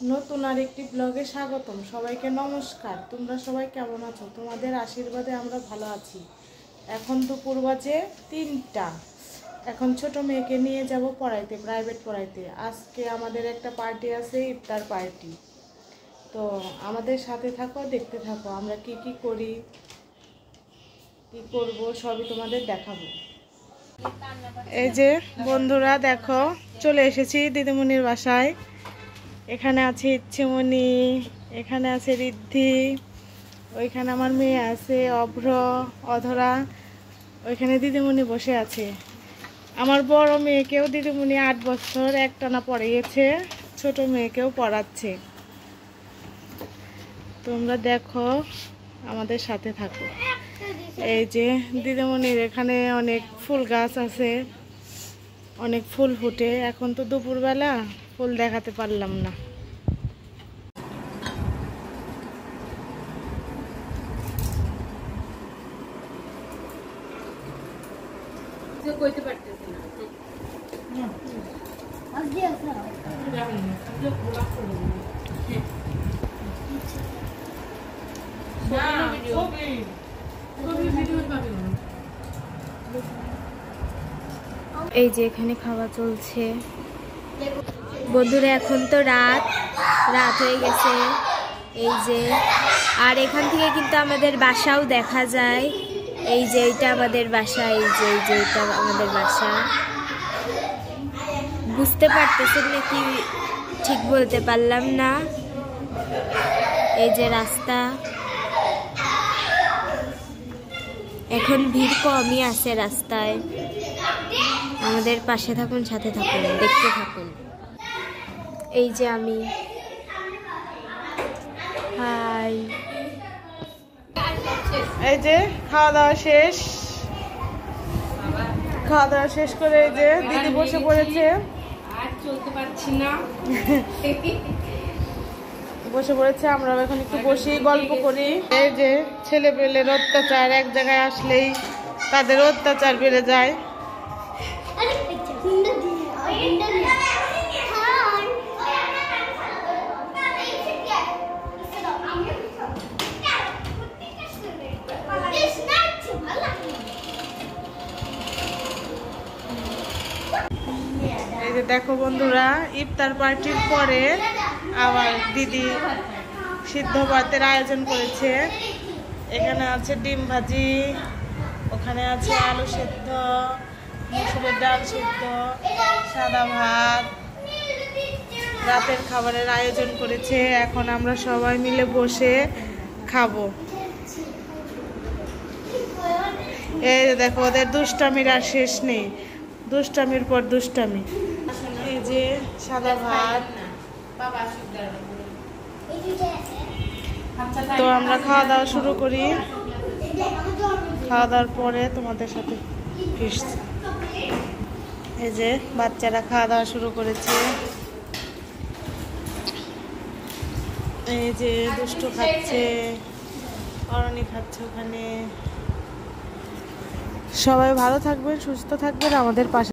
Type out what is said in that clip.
নতুন আরেকটি ব্লগে স্বাগতম। সবাইকে নমস্কার। তোমরা সবাই কেমন আছো? তোমাদের আশীর্বাদে আমরা ভালো আছি। এখন দুপুর বাজে 3টা। এখন ছোট মেয়েকে নিয়ে যাব পড়াইতে, প্রাইভেট পড়াইতে। আজকে আমাদের একটা পার্টি আছে, ইফতার পার্টি। তো আমাদের সাথে থাকো, দেখতে থাকো আমরা কি কি করি, কি করব সবই তোমাদের দেখাবো। এই যে বন্ধুরা দেখো, চলে এসেছি দিদিমণির বাসায়। এখানে আছে ইচ্ছেমণি, এখানে আছে ঋদ্ধি, ওইখানে আমার মেয়ে আছে অভ্র, অধরা, ওইখানে দিদিমণি বসে আছে। আমার বড় মেয়েকেও দিদিমণি 8 বছর একটানা পড়িয়েছে, ছোট মেয়েকেও পড়াচ্ছে। তোমরা দেখো, আমাদের সাথে থাকো। এই যে দিদিমণির এখানে অনেক ফুল গাছ আছে, অনেক ফুল ফুটে। এখন তো দুপুরবেলা, ফুল দেখাতে পারলাম না। এই যে এখানে খাওয়া চলছে বন্ধুরা। এখন তো রাত হয়ে গেছে। এই যে আর এখান থেকে কিন্তু আমাদের বাসাও দেখা যায়। এই যে এটা আমাদের বাসা, এই যে এটা আমাদের বাসা। বুঝতে পারতেছেন নাকি ঠিক বলতে পারলাম না। এই যে রাস্তা, এখন ভিড় কমই আছে রাস্তায়। আমাদের পাশে থাকুন, সাথে থাকুন, দেখতে থাকুন। এই যে আমি, হাই। এই যে খাওয়া দাওয়া শেষ, খাওয়া দাওয়া শেষ করে এই যে দিদি বসে পড়েছে। আর চলতে পারছি না, বসে পড়েছে। আমরা এখন একটু বসি, গল্প করি। এই যে ছেলে পেলের অত্যাচার, এক জায়গায় আসলেই তাদের অত্যাচার বেড়ে যায়। এই যে দেখো বন্ধুরা, ইফতার পার্টির পরে আবার দিদি সিদ্ধ ভাতের আয়োজন করেছে। এখানে আছে ডিম ভাজি, ওখানে আছে আলু সেদ্ধ, মুসুরের ডাল সেদ্ধ, সাদা ভাত। রাতের খাবারের আয়োজন করেছে। এখন আমরা সবাই মিলে বসে খাবো। এই দেখো, ওদের দুষ্টামির আর শেষ নেই, দুষ্টামির পর দুষ্টামি। এই যে সাদা ভাত। তো আমরা খাওয়া দাওয়া শুরু করি। খাওয়া দাওয়ার পরে তোমাদের সাথে ফিরছি। এই যে বাচ্চারা খাওয়া দাওয়া শুরু করেছে। এই যে দুষ্টু খাচ্ছে, অরণি খাচ্ছে ওখানে। সবাই ভালো থাকবেন, সুস্থ থাকবেন, আমাদের পাশে